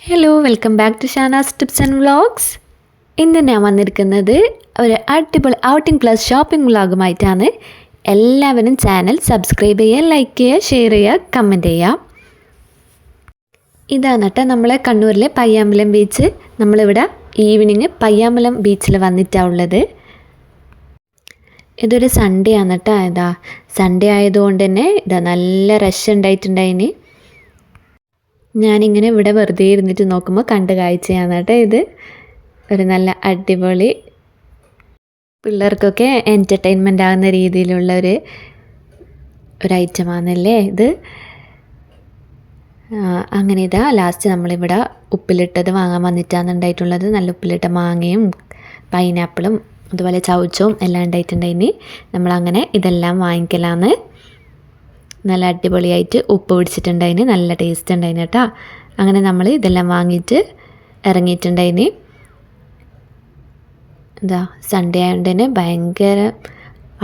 Hello welcome back to Shanaz tips and vlogs. ഇന്ന് ഞാൻ വന്നിരിക്കുന്നത് ഒരു അടിപൊളി ഔട്ടിംഗ് പ്ലസ് ഷോപ്പിംഗ് വ്ളോഗുമായിട്ടാണ്. എല്ലാവരും ചാനൽ സബ്സ്ക്രൈബ് ചെയ്യുക, ലൈക്ക് ചെയ്യുക, ഷെയർ ചെയ്യുക, കമൻറ്റ് ചെയ്യുക. ഇതാണ് കേട്ടോ നമ്മളെ കണ്ണൂരിലെ പയ്യാമ്പലം ബീച്ച്. നമ്മളിവിടെ ഈവനിങ് പയ്യാമ്പലം ബീച്ചിൽ വന്നിട്ടാണ് ഉള്ളത്. ഇതൊരു സൺഡേ ആണ് കേട്ടോ. സൺഡേ ആയതുകൊണ്ട് തന്നെ നല്ല റഷ് ഉണ്ടായിട്ടുണ്ടായിന്. ഞാനിങ്ങനെ ഇവിടെ വെറുതെ ഇരുന്നിട്ട് നോക്കുമ്പോൾ കണ്ട കാഴ്ചയാണ് കേട്ടോ ഇത്. ഒരു നല്ല അടിപൊളി പിള്ളേർക്കൊക്കെ എൻ്റർടൈൻമെൻ്റ് ആകുന്ന രീതിയിലുള്ള ഒരു ഐറ്റമാണല്ലേ ഇത്. അങ്ങനെ ലാസ്റ്റ് നമ്മളിവിടെ ഉപ്പിലിട്ടത് വാങ്ങാൻ വന്നിട്ടാണ് ഉണ്ടായിട്ടുള്ളത്. നല്ല ഉപ്പിലിട്ട മാങ്ങയും പൈനാപ്പിളും അതുപോലെ ചൗച്ചവും എല്ലാം ഉണ്ടായിട്ടുണ്ടായിനി. നമ്മളങ്ങനെ ഇതെല്ലാം വാങ്ങിക്കലാന്ന്. നല്ല അടിപൊളിയായിട്ട് ഉപ്പ് പിടിച്ചിട്ടുണ്ടായിന്, നല്ല ടേസ്റ്റ് ഉണ്ടായിന് കേട്ടോ. അങ്ങനെ നമ്മൾ ഇതെല്ലാം വാങ്ങിയിട്ട് ഇറങ്ങിയിട്ടുണ്ടായിന്. സൺഡേ ആയതുകൊണ്ട് തന്നെ ഭയങ്കര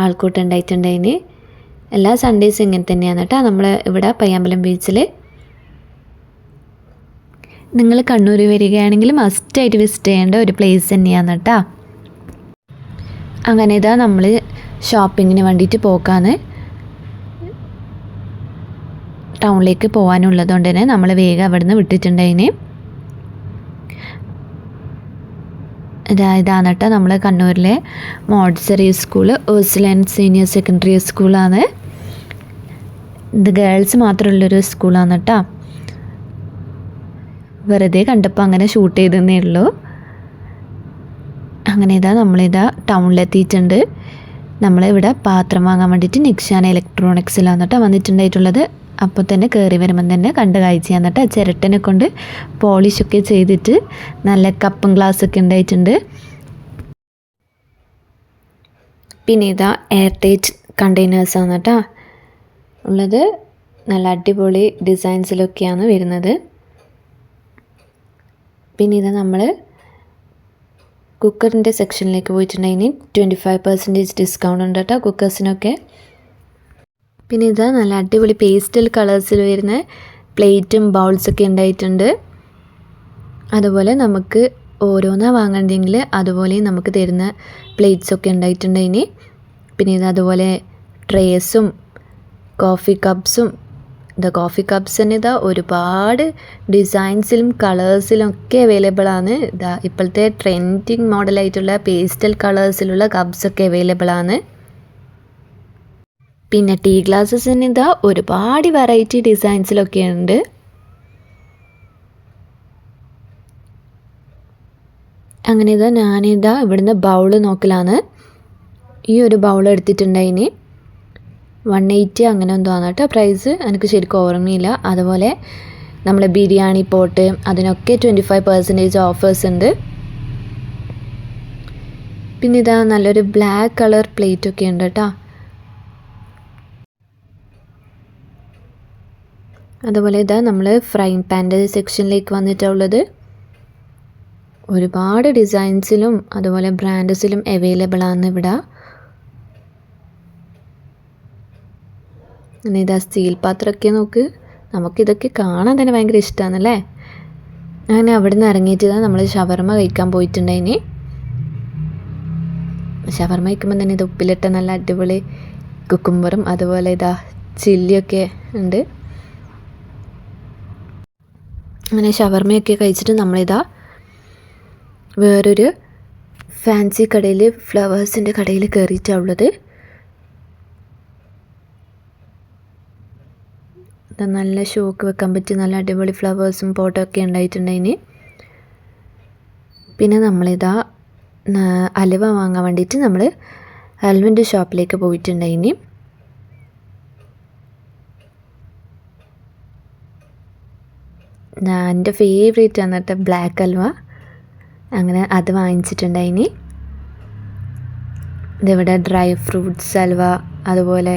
ആൾക്കൂട്ടം ഉണ്ടായിട്ടുണ്ടായിന്. എല്ലാ സൺഡേസും ഇങ്ങനെ തന്നെയാണ് കേട്ടോ നമ്മൾ ഇവിടെ പയ്യാമ്പലം ബീച്ചിൽ. നിങ്ങൾ കണ്ണൂർ വരികയാണെങ്കിൽ മസ്റ്റായിട്ട് വിസിറ്റ് ചെയ്യേണ്ട ഒരു പ്ലേസ് തന്നെയാണ് കേട്ടോ. അങ്ങനെ നമ്മൾ ഷോപ്പിങ്ങിന് വേണ്ടിയിട്ട് പോക്കാന്ന്. ടൗണിലേക്ക് പോകാനുള്ളത് കൊണ്ട് തന്നെ നമ്മൾ വേഗം അവിടെ നിന്ന് വിട്ടിട്ടുണ്ടായിന്. ഇതാണ് കേട്ടോ നമ്മൾ കണ്ണൂരിലെ മോഡ്സറി സ്കൂൾ, ഉർസുലൻ സീനിയർ സെക്കൻഡറി സ്കൂളാണ്. ഇത് ഗേൾസ് മാത്രമുള്ളൊരു സ്കൂളാണ് കേട്ടോ. വെറുതെ കണ്ടപ്പോൾ അങ്ങനെ ഷൂട്ട് ചെയ്തതേ ഉള്ളൂ. അങ്ങനെ ടൗണിലെത്തിയിട്ടുണ്ട്. നമ്മളിവിടെ പാത്രം വാങ്ങാൻ വേണ്ടിയിട്ട് നിക്ഷാന ഇലക്ട്രോണിക്സിലാണ് കേട്ടോ വന്നിട്ടുണ്ടായിട്ടുള്ളത്. അപ്പോൾ തന്നെ കയറി വരുമ്പം തന്നെ കണ്ട കാഴ്ചയാണ് കേട്ടോ. ചിരട്ടനെ കൊണ്ട് പോളിഷൊക്കെ ചെയ്തിട്ട് നല്ല കപ്പും ഗ്ലാസ്സൊക്കെ ഉണ്ടായിട്ടുണ്ട്. പിന്നെ എയർ ടൈറ്റ് കണ്ടെയ്നേഴ്സാണ് കേട്ടോ ഉള്ളത്. നല്ല അടിപൊളി ഡിസൈൻസിലൊക്കെയാണ് വരുന്നത്. പിന്നെ നമ്മൾ കുക്കറിൻ്റെ സെക്ഷനിലേക്ക് പോയിട്ടുണ്ടെങ്കിൽ 25% ഡിസ്കൗണ്ട് ഉണ്ട് കേട്ടോ കുക്കേഴ്സിനൊക്കെ. പിന്നെ നല്ല അടിപൊളി പേസ്റ്റൽ കളേഴ്സിൽ വരുന്ന പ്ലേറ്റും ബൗൾസൊക്കെ ഉണ്ടായിട്ടുണ്ട്. അതുപോലെ നമുക്ക് ഓരോന്നാണ് വാങ്ങണ്ടെങ്കിൽ അതുപോലെ നമുക്ക് തരുന്ന പ്ലേറ്റ്സൊക്കെ ഉണ്ടായിട്ടുണ്ട്. പിന്നെ അതുപോലെ ട്രേസും കോഫി കപ്സും. കോഫി കപ്സിന് ഒരുപാട് ഡിസൈൻസിലും കളേഴ്സിലും ഒക്കെ അവൈലബിൾ ആണ്. ഇപ്പോഴത്തെ ട്രെൻഡിങ് മോഡലായിട്ടുള്ള പേസ്റ്റൽ കളേഴ്സിലുള്ള കപ്സൊക്കെ അവൈലബിൾ ആണ്. പിന്നെ ടീ ഗ്ലാസ്സസിന് ഒരുപാട് വെറൈറ്റി ഡിസൈൻസിലൊക്കെ ഉണ്ട്. അങ്ങനെ ഇവിടുന്ന് ബൗള് നോക്കലാണ്. ഈ ഒരു ബൗൾ എടുത്തിട്ടുണ്ടായിന് 180 അങ്ങനെ എന്തോ ആണ് കേട്ടോ പ്രൈസ്, എനിക്ക് ശരിക്കും ഓർമ്മയില്ല. അതുപോലെ നമ്മൾ ബിരിയാണി പോട്ട് അതിനൊക്കെ 25% ഓഫേഴ്സ് ഉണ്ട്. പിന്നെ നല്ലൊരു ബ്ലാക്ക് കളർ പ്ലേറ്റൊക്കെ ഉണ്ട് കേട്ടോ. അതുപോലെ നമ്മൾ ഫ്രൈങ് പാൻ്റെ സെക്ഷനിലേക്ക് വന്നിട്ടുള്ളത്. ഒരുപാട് ഡിസൈൻസിലും അതുപോലെ ബ്രാൻഡ്സിലും അവൈലബിൾ ആണ് ഇവിടെ. പിന്നെ സ്റ്റീൽ പാത്രമൊക്കെ നോക്ക്. നമുക്കിതൊക്കെ കാണാൻ തന്നെ ഭയങ്കര ഇഷ്ടമാണല്ലേ. അങ്ങനെ അവിടെ നിന്ന് ഇറങ്ങിയിട്ട് നമ്മൾ ഷവർമ കഴിക്കാൻ പോയിട്ടുണ്ടായിന്. ഷവർമ കഴിക്കുമ്പോൾ തന്നെ ഉപ്പിലിട്ട നല്ല അടിപൊളി കുക്കുംബറും അതുപോലെ ചില്ലിയൊക്കെ ഉണ്ട്. അങ്ങനെ ഷവർമയൊക്കെ കഴിച്ചിട്ട് വേറൊരു ഫാൻസി കടയിൽ, ഫ്ലവേഴ്സിൻ്റെ കടയിൽ കയറിയിട്ടുള്ളത്. നല്ല ഷോക്ക് വെക്കാൻ പറ്റിയ നല്ല അടിപൊളി ഫ്ലവേഴ്സും പോട്ടൊക്കെ ഉണ്ടായിട്ടുണ്ടതിന്. പിന്നെ അലുവ വാങ്ങാൻ വേണ്ടിയിട്ട് നമ്മൾ അൽവിൻ്റെ ഷോപ്പിലേക്ക് പോയിട്ടുണ്ടായിന്. എൻ്റെ ഫേവറേറ്റ് ആണ് കേട്ടോ ബ്ലാക്ക് ഹൽവ. അങ്ങനെ അത് വാങ്ങിച്ചിട്ടുണ്ടായിനി. ഇതിവിടെ ഡ്രൈ ഫ്രൂട്ട്സ് ഹൽവ, അതുപോലെ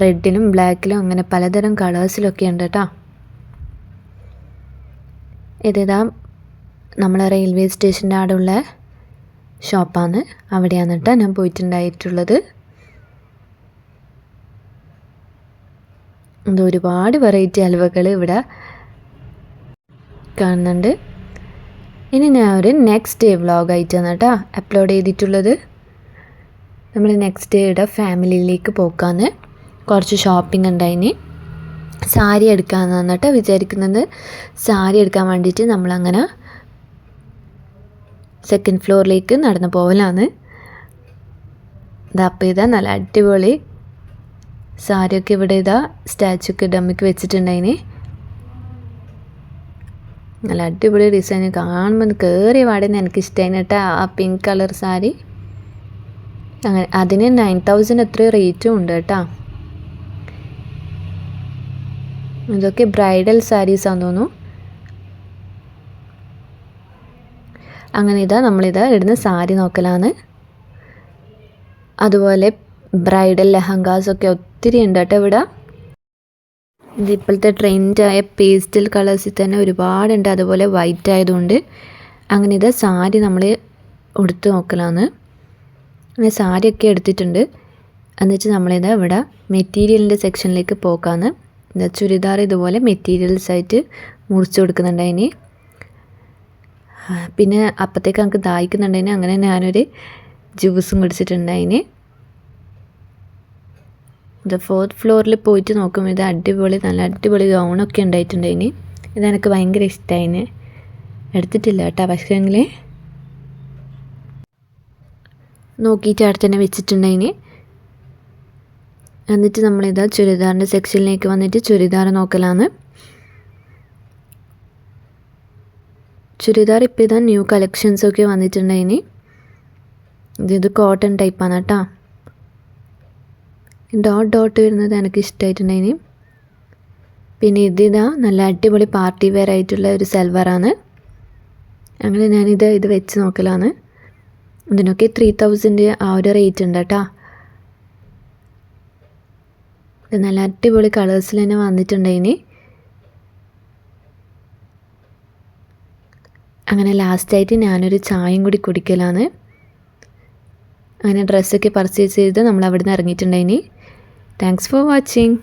റെഡിലും ബ്ലാക്കിലും അങ്ങനെ പലതരം കളേഴ്സിലൊക്കെ ഉണ്ട് കേട്ടോ. നമ്മളെ റെയിൽവേ സ്റ്റേഷൻ്റെ അവിടെയുള്ള ഷോപ്പാണ്. അവിടെയാണ് കേട്ടോ ഞാൻ പോയിട്ടുണ്ടായിട്ടുള്ളത്. ഒരുപാട് വെറൈറ്റി ഹൽവകൾ ഇവിടെ കാണുന്നുണ്ട്. ഇനി ഞാൻ ഒരു നെക്സ്റ്റ് ഡേ വ്ളോഗായിട്ടാണ് കേട്ടോ അപ്ലോഡ് ചെയ്തിട്ടുള്ളത്. നമ്മൾ നെക്സ്റ്റ് ഡേയുടെ ഫാമിലിയിലേക്ക് പോക്കാന്ന്. കുറച്ച് ഷോപ്പിംഗ് ഉണ്ടായിന്. സാരി എടുക്കാമെന്നാണ് കേട്ടോ വിചാരിക്കുന്നത്. സാരി എടുക്കാൻ വേണ്ടിയിട്ട് നമ്മളങ്ങനെ സെക്കൻഡ് ഫ്ലോറിലേക്ക് നടന്നു പോകലാണ്. അപ്പോൾ ഇതാ നല്ല അടിപൊളി സാരിയൊക്കെ ഇവിടെ ഇതാ സ്റ്റാച്ചുക്ക് ഡമ്മിക്ക് വെച്ചിട്ടുണ്ടായിന്. നല്ല അടിപൊളി ഡിസൈൻ കാണുമ്പോൾ കയറിയ പാടുന്ന എനിക്കിഷ്ടമായി കേട്ടോ ആ പിങ്ക് കളർ സാരി. അങ്ങനെ അതിന് 9,000 എത്രയോ റേറ്റും ഉണ്ട് കേട്ടോ. ഇതൊക്കെ ബ്രൈഡൽ സാരീസാന്ന് തോന്നുന്നു. അങ്ങനെ ഇതാ നമ്മളിതാ ഇടുന്ന സാരി നോക്കലാണ്. അതുപോലെ ബ്രൈഡൽ ലെഹങ്കാസൊക്കെ ഒത്തിരി ഉണ്ട് കേട്ടോ ഇവിടെ. ഇത് ഇപ്പോഴത്തെ ട്രെൻഡായ പേസ്റ്റൽ കളേഴ്സിൽ തന്നെ ഒരുപാടുണ്ട്. അതുപോലെ വൈറ്റ് ആയതുകൊണ്ട് അങ്ങനെ ഇതാ സാരി നമ്മൾ ഉടുത്ത് നോക്കലാണ്. അങ്ങനെ സാരിയൊക്കെ എടുത്തിട്ടുണ്ട്. എന്നിട്ട് നമ്മളിതാ ഇവിടെ മെറ്റീരിയലിൻ്റെ സെക്ഷനിലേക്ക് പോക്കാന്ന്. ഇതാ ചുരിദാർ ഇതുപോലെ മെറ്റീരിയൽസായിട്ട് മുറിച്ച് കൊടുക്കുന്നുണ്ടതിന്. പിന്നെ അപ്പോഴത്തേക്ക് നമുക്ക് ദാഹിക്കുന്നുണ്ടതിന് അങ്ങനെ ഞാനൊരു ജ്യൂസും കുടിച്ചിട്ടുണ്ടതിന്. ഇത് 4th ഫ്ലോറിൽ പോയിട്ട് നോക്കുമ്പോൾ ഇത് അടിപൊളി നല്ല അടിപൊളി ഗൗണൊക്കെ ഉണ്ടായിട്ടുണ്ടതിന്. ഇതെനിക്ക് ഭയങ്കര ഇഷ്ടമായിന്. എടുത്തിട്ടില്ല കേട്ടോ, പക്ഷേങ്കിൽ നോക്കിയിട്ട് അവിടെ തന്നെ വെച്ചിട്ടുണ്ടതിന്. എന്നിട്ട് നമ്മളിതാ ചുരിദാറിൻ്റെ സെക്ഷനിലേക്ക് വന്നിട്ട് ചുരിദാർ നോക്കലാണ്. ചുരിദാർ ഇപ്പോൾ ഇതാ ന്യൂ കളക്ഷൻസൊക്കെ വന്നിട്ടുണ്ടതിന്. ഇത് കോട്ടൺ ടൈപ്പാണ് കേട്ടോ. ഡോട്ട് വരുന്നത് എനിക്ക് ഇഷ്ടമായിട്ടുണ്ടതിന്. പിന്നെ ഇതിതാ നല്ല അടിപൊളി പാർട്ടി വെയർ ആയിട്ടുള്ള ഒരു സൽവാറാണ്. അങ്ങനെ ഇത് വെച്ച് നോക്കലാണ്. ഇതിനൊക്കെ 3,000 ആ ഒരു റേറ്റ് ഉണ്ട് കേട്ടോ. ഇത് നല്ല അടിപൊളി കളേഴ്സിൽ തന്നെ വന്നിട്ടുണ്ടതിന്. അങ്ങനെ ലാസ്റ്റായിട്ട് ഞാനൊരു ചായയും കൂടി കുടിക്കലാണ്. അങ്ങനെ ഡ്രസ്സൊക്കെ പർച്ചേസ് ചെയ്ത് നമ്മൾ അവിടെ നിന്ന് ഇറങ്ങിയിട്ടുണ്ടതിന്. Thanks for watching.